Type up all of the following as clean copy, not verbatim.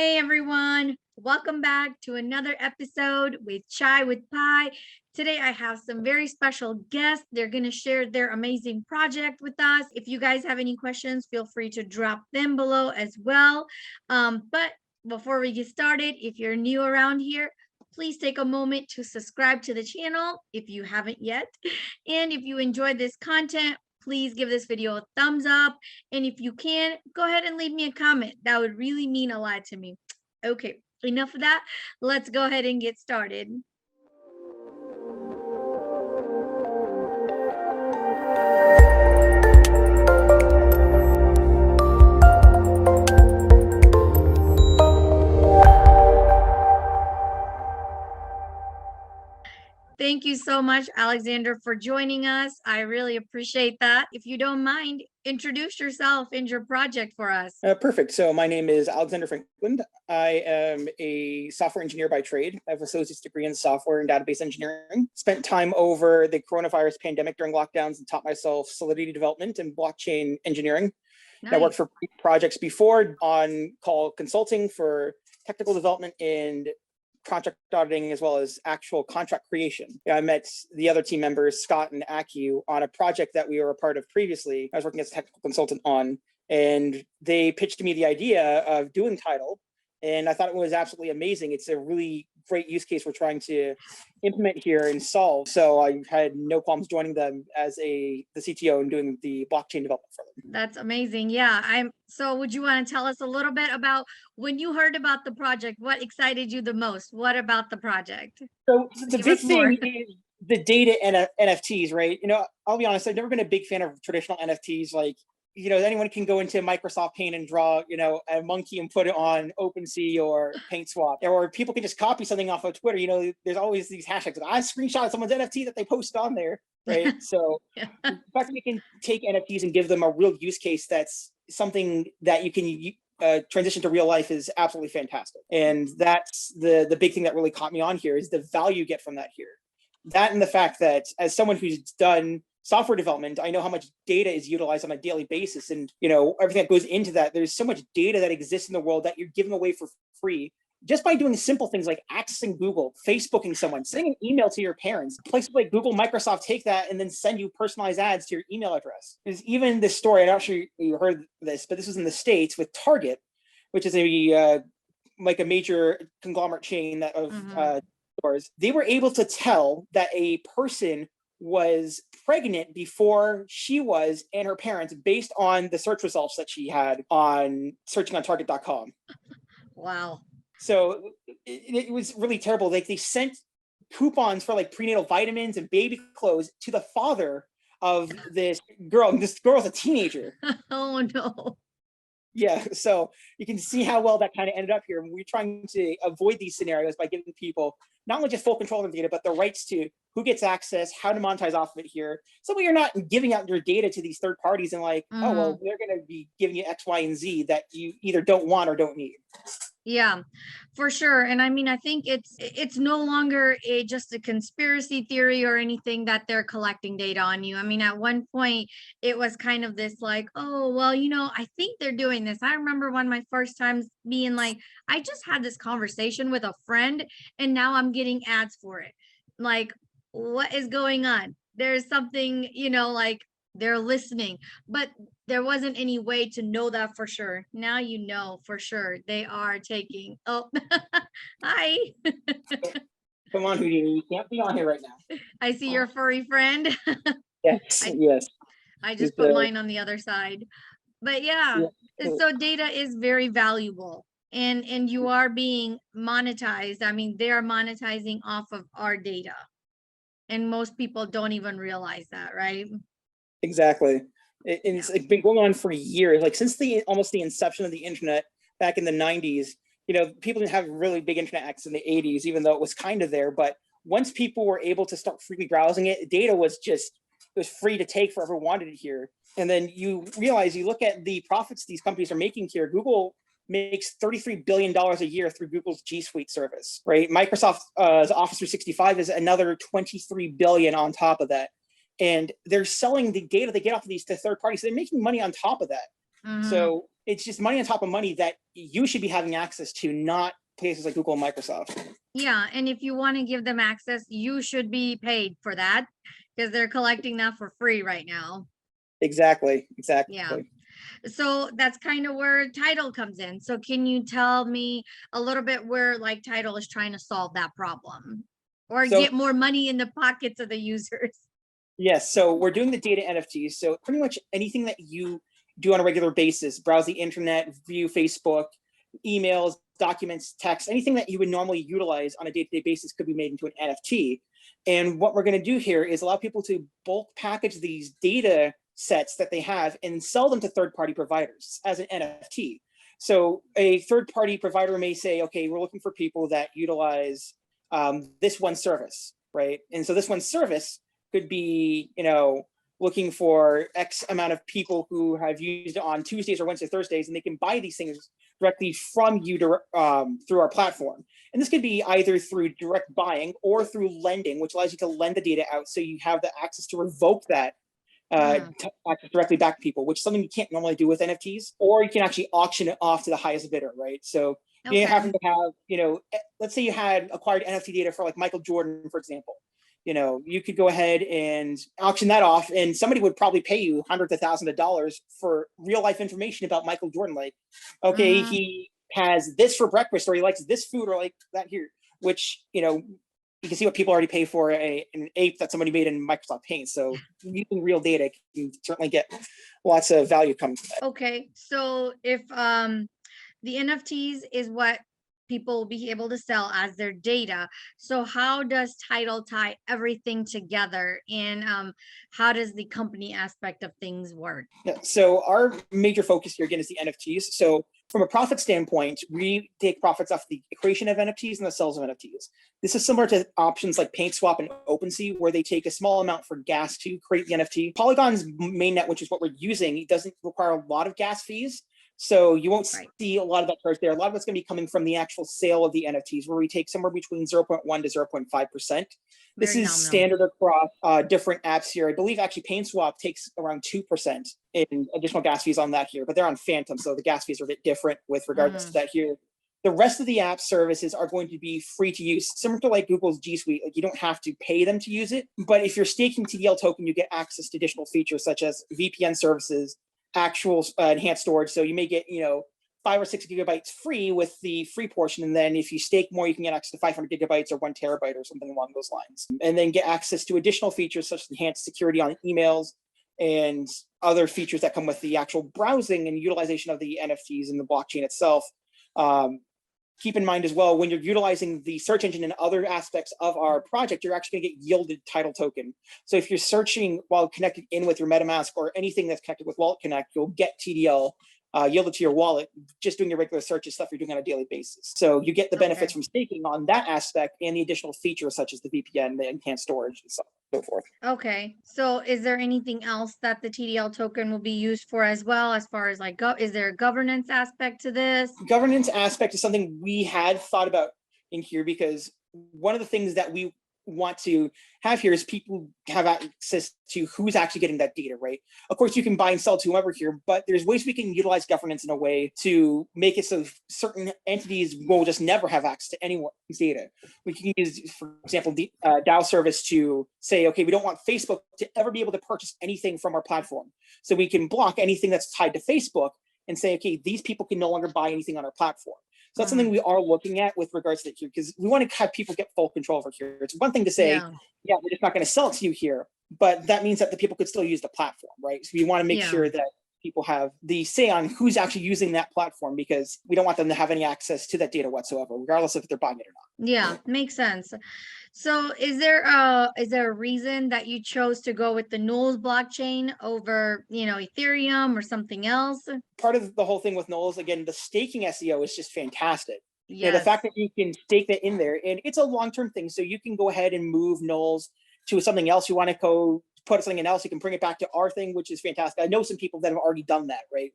Hey everyone, welcome back to another episode with Chai with Pie. Today I have some very special guests. They're going to share their amazing project with us. If you guys have any questions, feel free to drop them below as well. But before we get started, if you're new around here, please take a moment to subscribe to the channel if you haven't yet. And if you enjoyed this content, please give this video a thumbs up. And if you can, go ahead and leave me a comment. That would really mean a lot to me. Okay, enough of that. Let's go ahead and get started. Thank you so much, Alexander, for joining us. I really appreciate that. If you don't mind, introduce yourself and your project for us. Perfect. So my name is Alexander Franklin. I am a software engineer by trade. I have an associate's degree in software and database engineering. Spent time over the coronavirus pandemic during lockdowns and taught myself Solidity development and blockchain engineering. Nice. I worked for projects before on call consulting for technical development and contract auditing, as well as actual contract creation. I met the other team members, Scott and Aku, on a project that we were a part of previously. I was working as a technical consultant on, and they pitched to me the idea of doing Tidal, and I thought it was absolutely amazing. It's a really great use case we're trying to implement here and solve. So I had no qualms joining them as the CTO and doing the blockchain development for them. That's amazing. Yeah. So would you want to tell us a little bit about when you heard about the project, what excited you the most? What about the project? So the big thing is the data and NFTs, right? I'll be honest, I've never been a big fan of traditional NFTs. Like, anyone can go into Microsoft Paint and draw, a monkey and put it on OpenSea or PaintSwap, or people can just copy something off of Twitter. There's always these hashtags. I screenshot someone's NFT that they posted on there, right? So the fact that you can take NFTs and give them a real use case that's something that you can transition to real life is absolutely fantastic. And that's the big thing that really caught me on here is the value you get from that here. That and the fact that as someone who's done software development, I know how much data is utilized on a daily basis, and everything that goes into that. There's so much data that exists in the world that you're giving away for free just by doing simple things like accessing Google, Facebooking someone, sending an email to your parents. Places like Google, Microsoft take that and then send you personalized ads to your email address. There's even this story, I'm not sure you heard this, but this was in the States with Target, which is a major conglomerate chain of stores. They were able to tell that a person was pregnant before she was and her parents based on the search results that she had on searching on target.com. Wow. So it was really terrible. Like, they sent coupons for like prenatal vitamins and baby clothes to the father of this girl. This girl's a teenager. Oh no. Yeah, so you can see how well that kind of ended up here. We're trying to avoid these scenarios by giving people not only just full control of the data, but the rights to who gets access, how to monetize off of it here. So you're not giving out your data to these third parties and like, oh, well, they're going to be giving you X, Y, and Z that you either don't want or don't need. Yeah, for sure. And I mean, I think it's no longer just a conspiracy theory or anything that they're collecting data on you. I mean, at one point it was kind of this like, oh, well, I think they're doing this. I remember one of my first times being like, I just had this conversation with a friend and now I'm getting ads for it. Like, what is going on? There's something, like they're listening, but there wasn't any way to know that for sure. Now you know for sure they are taking. Oh, hi. Come on, Houdini, you can't be on here right now. I see your furry friend. Yes, yes. I just put mine on the other side. But yeah, so data is very valuable. And you are being monetized. I mean, they're monetizing off of our data. And most people don't even realize that, right? Exactly. It's been going on for years, like since almost the inception of the internet back in the 90s. People didn't have really big internet access in the 80s, even though it was kind of there. But once people were able to start freely browsing it, data was free to take for whoever wanted it here. And then you realize, you look at the profits these companies are making here. Google makes $33 billion a year through Google's G Suite service, right? Microsoft's Office 365 is another $23 billion on top of that. And they're selling the data they get off of these to third parties. So they're making money on top of that. So it's just money on top of money that you should be having access to, not places like Google and Microsoft. Yeah, and if you want to give them access, you should be paid for that because they're collecting that for free right now. Exactly. Yeah. So that's kind of where Tidal comes in. So can you tell me a little bit where like Tidal is trying to solve that problem or So, get more money in the pockets of the users? yes, so we're doing the data NFTs. So pretty much anything that you do on a regular basis, browse the internet, view Facebook, emails, documents, text, anything that you would normally utilize on a day-to-day basis could be made into an NFT. And what we're going to do here is allow people to bulk package these data sets that they have and sell them to third-party providers as an NFT. So a third-party provider may say, okay, we're looking for people that utilize this one service, right? And so this one service could be, looking for X amount of people who have used it on Tuesdays or Wednesdays, Thursdays, and they can buy these things directly from you through our platform. And this could be either through direct buying or through lending, which allows you to lend the data out so you have the access to revoke that access directly back to people, which is something you can't normally do with NFTs, or you can actually auction it off to the highest bidder, right? So you happen to have, let's say you had acquired NFT data for like Michael Jordan, for example. You could go ahead and auction that off, and somebody would probably pay you hundreds of thousands of dollars for real life information about Michael Jordan. Like, okay, he has this for breakfast, or he likes this food, or like that here, which, you can see what people already pay for an ape that somebody made in Microsoft Paint. So using real data can certainly get lots of value coming from that. Okay, so if the NFTs is what people will be able to sell as their data, so how does Tidal tie everything together, and how does the company aspect of things work? Yeah, so our major focus here again is the NFTs. So from a profit standpoint, we take profits off the creation of NFTs and the sales of NFTs. This is similar to options like PaintSwap and OpenSea, where they take a small amount for gas to create the NFT. Polygon's mainnet, which is what we're using, it doesn't require a lot of gas fees. So you won't see a lot of that charge there. A lot of it's going to be coming from the actual sale of the NFTs, where we take somewhere between 0.1 to 0.5%. This is standard across different apps here. I believe actually PaintSwap takes around 2% in additional gas fees on that here, but they're on Phantom, so the gas fees are a bit different with regards to that here. The rest of the app services are going to be free to use, similar to like Google's G Suite. Like, you don't have to pay them to use it, but if you're staking TDL token, you get access to additional features such as VPN services, actual enhanced storage. So you may get 5 or 6 gigabytes free with the free portion, and then if you stake more, you can get access to 500 gigabytes or 1 terabyte or something along those lines, and then get access to additional features such as enhanced security on emails and other features that come with the actual browsing and utilization of the NFTs and the blockchain itself. Keep in mind as well, when you're utilizing the search engine and other aspects of our project, you're actually going to get yielded Tidal token. So if you're searching while connected in with your MetaMask or anything that's connected with Wallet Connect, you'll get TDL yielded to your wallet just doing your regular searches, stuff you're doing on a daily basis. So you get the benefits from staking on that aspect and the additional features such as the VPN, the enhanced storage, and so forth. Okay, so is there anything else that the TDL token will be used for as well, as far as like, is there a governance aspect to this? Governance aspect is something we had thought about in here, because one of the things that we want to have here is people have access to who's actually getting that data, right? Of course, you can buy and sell to whoever here, but there's ways we can utilize governance in a way to make it so certain entities will just never have access to anyone's data. We can use, for example, the DAO service to say, okay, we don't want Facebook to ever be able to purchase anything from our platform. So we can block anything that's tied to Facebook and say, okay, these people can no longer buy anything on our platform. So that's something we are looking at with regards to it here, because we want to have people get full control over here. It's one thing to say, yeah, we're just not going to sell it to you here, but that means that the people could still use the platform, right? So we want to make sure that people have the say on who's actually using that platform, because we don't want them to have any access to that data whatsoever, regardless if they're buying it or not. Yeah, makes sense. So is there a reason that you chose to go with the Knowles blockchain over, Ethereum or something else? Part of the whole thing with Knowles, again, the staking SEO is just fantastic. Yeah, the fact that you can stake that in there, and it's a long-term thing, so you can go ahead and move Knowles to something else. You want to go put something else, you can bring it back to our thing, which is fantastic. I know some people that have already done that, right?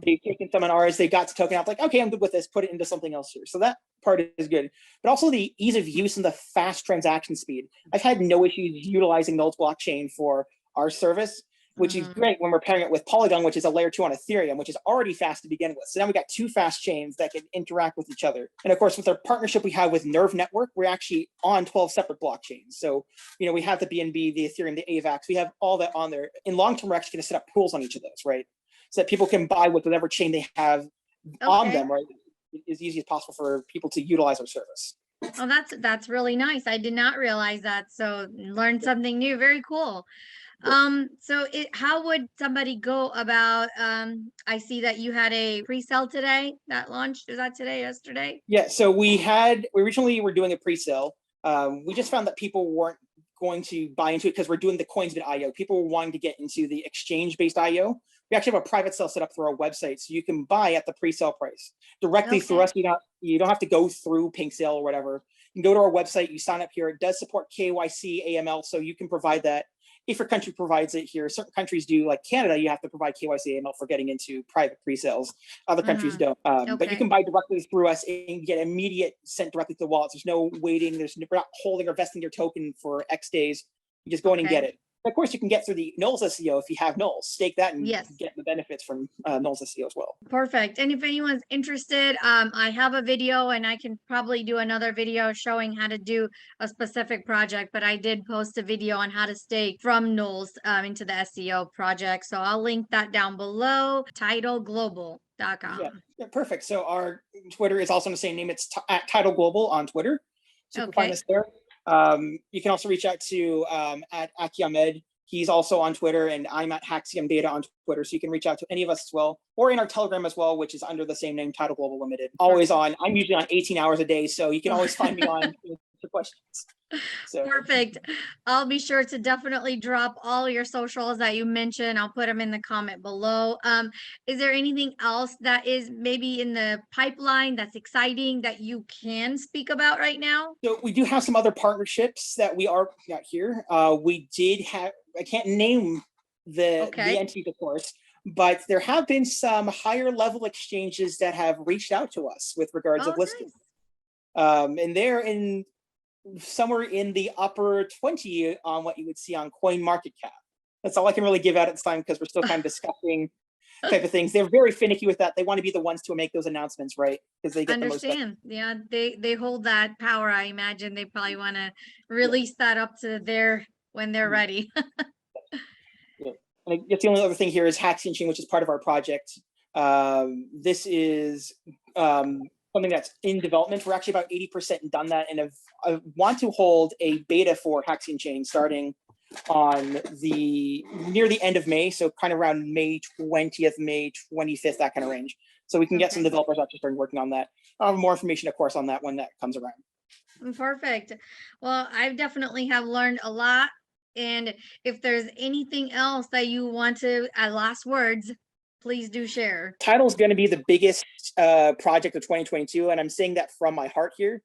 They've taken some on ours, they got the token out, like, okay, I'm good with this, put it into something else here. So that part is good. But also the ease of use and the fast transaction speed. I've had no issues utilizing Knowles blockchain for our service. which is great when we're pairing it with Polygon, which is a layer 2 on Ethereum, which is already fast to begin with. So now we got 2 fast chains that can interact with each other. And of course, with our partnership we have with Nerve Network, we're actually on 12 separate blockchains. So, we have the BNB, the Ethereum, the AVAX, we have all that on there. In long term, we're actually going to set up pools on each of those, right? So that people can buy with whatever chain they have on them, right? As easy as possible for people to utilize our service. Oh, that's really nice. I did not realize that. So learned something new. Very cool. So how would somebody go about, I see that you had a pre-sale today that launched. Is that today, yesterday? Yeah, so we originally were doing a pre-sale. We just found that people weren't going to buy into it because we're doing the Coinsbit IO. People were wanting to get into the exchange-based IO. We actually have a private sale set up through our website, so you can buy at the pre-sale price directly through us. You don't have to go through Pink Sale or whatever. You can go to our website, you sign up here. It does support KYC, AML, so you can provide that if your country provides it here. Certain countries do, like Canada, you have to provide KYC, AML for getting into private pre-sales. Other countries don't. But you can buy directly through us and get immediate sent directly to the wallets. There's no waiting. We're not holding or vesting your token for X days. You just go in and get it. Of course, you can get through the nulls SEO if you have nulls. Stake that and get the benefits from nulls SEO as well. Perfect. And if anyone's interested, I have a video and I can probably do another video showing how to do a specific project, but I did post a video on how to stake from nulls into the SEO project. So I'll link that down below, tidalglobal.com. Yeah, perfect. So our Twitter is also in the same name. It's at Tidal Global on Twitter. So you can find us there. You can also reach out to at Aki Ahmed. He's also on Twitter, and I'm at Haxium Data on Twitter. So you can reach out to any of us as well, or in our Telegram as well, which is under the same name, Tidal Global Limited. Always on. I'm usually on 18 hours a day, so you can always find me on for questions. So. Perfect. I'll be sure to definitely drop all your socials that you mentioned. I'll put them in the comment below. Is there anything else that is maybe in the pipeline that's exciting that you can speak about right now? So we do have some other partnerships that we are out here. We did have, I can't name the entities, of course, but there have been some higher level exchanges that have reached out to us with regards of listing. Nice. And they're in somewhere in the upper 20 on what you would see on CoinMarketCap. That's all I can really give out at this time because we're still kind of discussing type of things. They're very finicky with that. They want to be the ones to make those announcements, right? Because they get the most. Yeah, they hold that power. I imagine they probably want to release that up to when they're ready. And I guess the only other thing here is Haxion Chain, which is part of our project. This is something that's in development. We're actually about 80% done that, and I want to hold a beta for Haxion Chain starting on near the end of May, so kind of around May 20th, May 25th, that kind of range. So we can get some developers actually starting working on that. I'll have more information, of course, on that when that comes around. Perfect. Well, I definitely have learned a lot. And if there's anything else that you want to add last words, please do share. Tidal is going to be the biggest project of 2022, and I'm saying that from my heart here.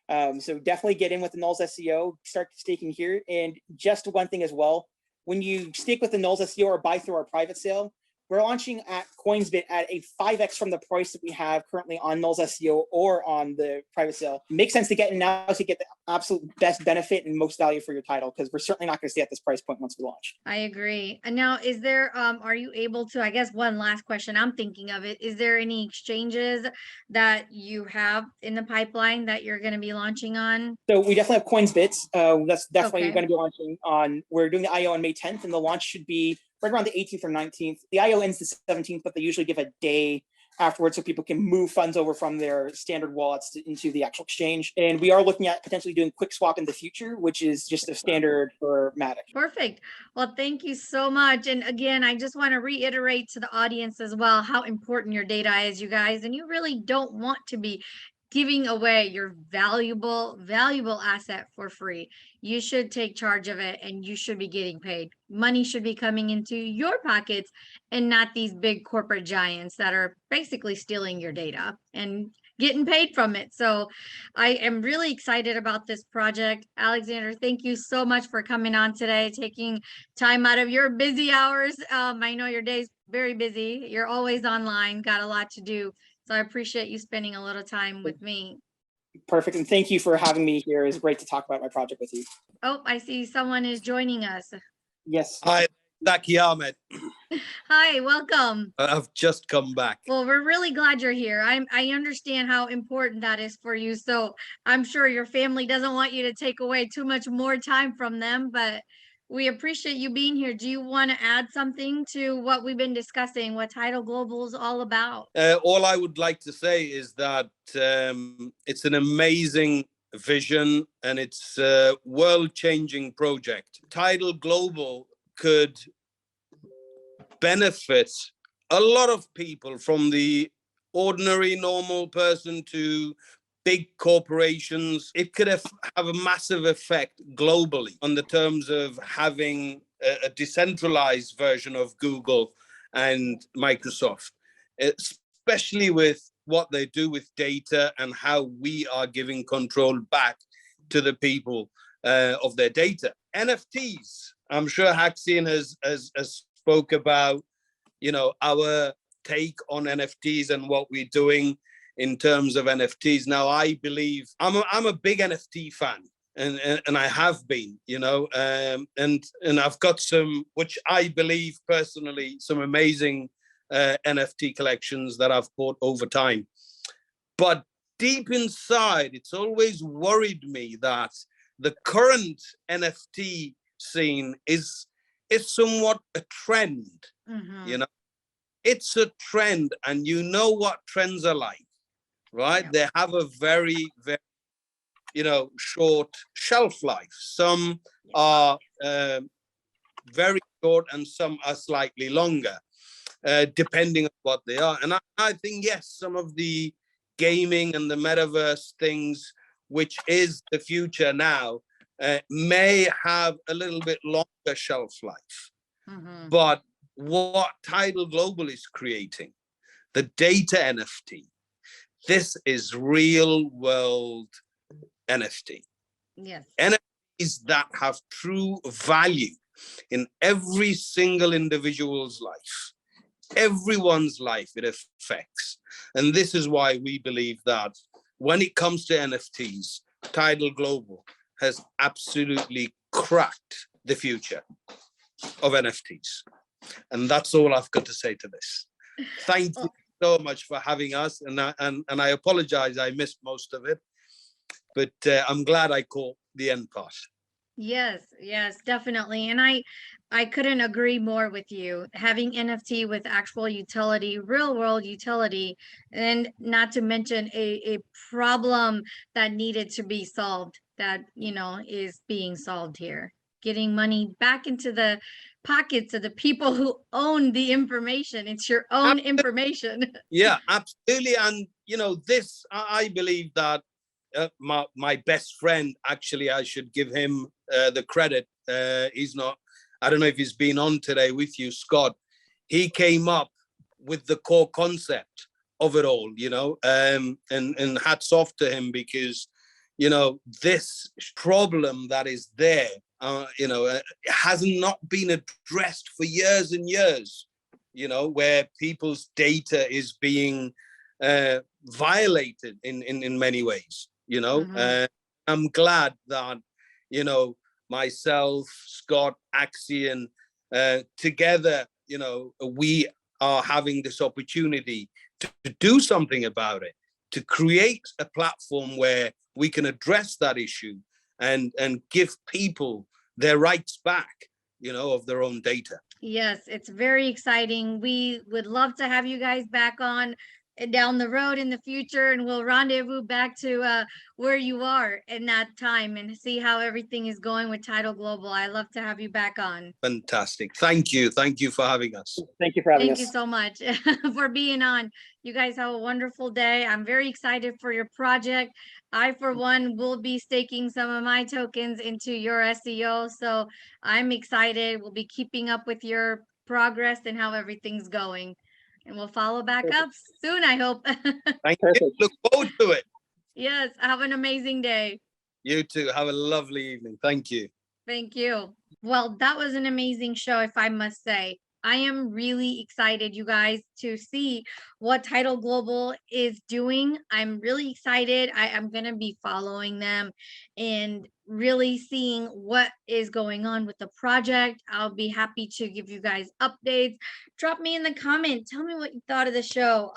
So definitely get in with the nulls SEO, start staking here. And just one thing as well, when you stake with the nulls SEO or buy through our private sale, we're launching at Coinsbit at a 5x from the price that we have currently on nulls SEO or on the private sale. It makes sense to get in now to get the absolute best benefit and most value for your title, because we're certainly not going to stay at this price point once we launch. I agree. And now, is there, are you able to, I guess one last question I'm thinking of it, is there any exchanges that you have in the pipeline that you're going to be launching on? So we definitely have Coinsbit. That's definitely going to be launching on, we're doing the IO on May 10th, and the launch should be right around the 18th or 19th. The IO ends the 17th, but they usually give a day afterwards so people can move funds over from their standard wallets into the actual exchange. And we are looking at potentially doing quick swap in the future, which is just a standard for Matic. Perfect. Well, thank you so much. And again, I just want to reiterate to the audience as well how important your data is, you guys. And you really don't want to be giving away your valuable asset for free. You should take charge of it and you should be getting paid. Money should be coming into your pockets and not these big corporate giants that are basically stealing your data and getting paid from it. So I am really excited about this project. Alexander, thank you so much for coming on today, taking time out of your busy hours. I know your day's very busy. You're always online, got a lot to do. So I appreciate you spending a little time with me. Perfect. And thank you for having me here. It's great to talk about my project with you. Oh, I see someone is joining us. Yes. Hi. Zaki Ahmed. Hi, welcome. I've just come back. Well, we're really glad you're here. I understand how important that is for you. So I'm sure your family doesn't want you to take away too much more time from them, but we appreciate you being here. Do you want to add something to what we've been discussing, what Tidal Global is all about? All I would like to say is that it's an amazing vision and it's a world-changing project. Tidal Global could benefit a lot of people, from the ordinary normal person to big corporations. It could have a massive effect globally on the terms of having a decentralized version of Google and Microsoft, especially with what they do with data and how we are giving control back to the people of their data. NFTs, I'm sure Haxian has spoke about, our take on NFTs and what we're doing in terms of NFTs. Now, I believe I'm a big NFT fan, and I have been, and I've got some, which I believe personally, some amazing NFT collections that I've bought over time. But deep inside, it's always worried me that the current NFT scene is somewhat a trend. Mm-hmm. It's a trend, and you know what trends are like, right? Yeah. They have a very, very, short shelf life. Some are very short and some are slightly longer, depending on what they are. And I think, yes, some of the gaming and the metaverse things, which is the future now, may have a little bit longer shelf life. Mm-hmm. But what Tidal Global is creating, the data NFT, this is real world NFT. Yes. NFTs that have true value in every single individual's life, everyone's life it affects. And this is why we believe that when it comes to NFTs, Tidal Global has absolutely cracked the future of NFTs. And that's all I've got to say to this. Thank you so much for having us. And I apologize, I missed most of it, but I'm glad I caught the end part. Yes, definitely. And I couldn't agree more with you. Having NFT with actual utility, real world utility, and not to mention a problem that needed to be solved, that, is being solved here. Getting money back into the pockets of the people who own the information. It's your own information. Yeah, absolutely. And, this, I believe that my best friend, actually, I should give him the credit. He's not, I don't know if he's been on today with you, Scott. He came up with the core concept of it all, and hats off to him, because, this problem that is there, has not been addressed for years and years, where people's data is being violated in many ways. Mm-hmm. I'm glad that, myself, Scott, Axian, together, we are having this opportunity to do something about it, to create a platform where we can address that issue and give people their rights back, of their own data. Yes, it's very exciting. We would love to have you guys back on down the road in the future, and we'll rendezvous back to where you are in that time and see how everything is going with Tidal Global. I love to have you back on. Fantastic. Thank you for having us. Thank you for having us. Thank you so much for being on. You guys have a wonderful day. I'm very excited for your project. I, for one, will be staking some of my tokens into your SEO. So I'm excited. We'll be keeping up with your progress and how everything's going. And we'll follow back up soon, I hope. Thank you. Look forward to it. Yes, have an amazing day. You too. Have a lovely evening. Thank you. Thank you. Well, that was an amazing show, if I must say. I am really excited, you guys, to see what Tidal Global is doing. I'm really excited. I am going to be following them and really seeing what is going on with the project. I'll be happy to give you guys updates. Drop me in the comment. Tell me what you thought of the show.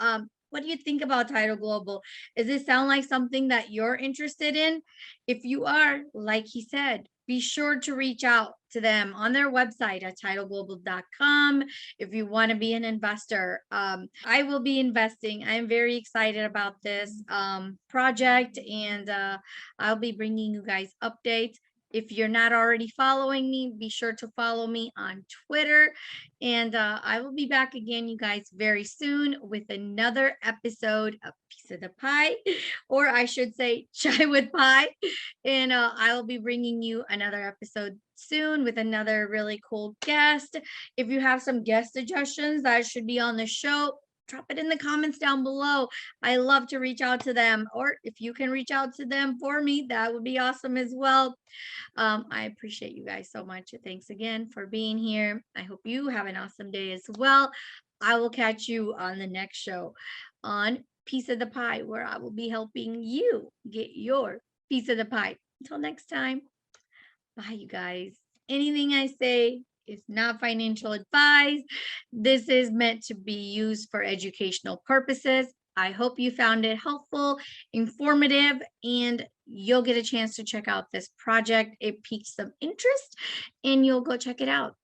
What do you think about Tidal Global? Does this sound like something that you're interested in? If you are, like he said, be sure to reach out to them on their website at tidalglobal.com if you want to be an investor. I will be investing. I'm very excited about this project, and I'll be bringing you guys updates. If you're not already following me, be sure to follow me on Twitter. And I will be back again, you guys, very soon with another episode of Piece of the Pie, or I should say Chai with Pie. And I will be bringing you another episode soon with another really cool guest. If you have some guest suggestions that should be on the show, drop it in the comments down below. I love to reach out to them, or if you can reach out to them for me, that would be awesome as well. I appreciate you guys so much. Thanks again for being here. I hope you have an awesome day as well. I will catch you on the next show on Piece of the Pie, where I will be helping you get your piece of the pie. Until next time, bye, you guys. Anything I say is not financial advice. This is meant to be used for educational purposes. I hope you found it helpful, informative, and you'll get a chance to check out this project. It piques some interest, and you'll go check it out.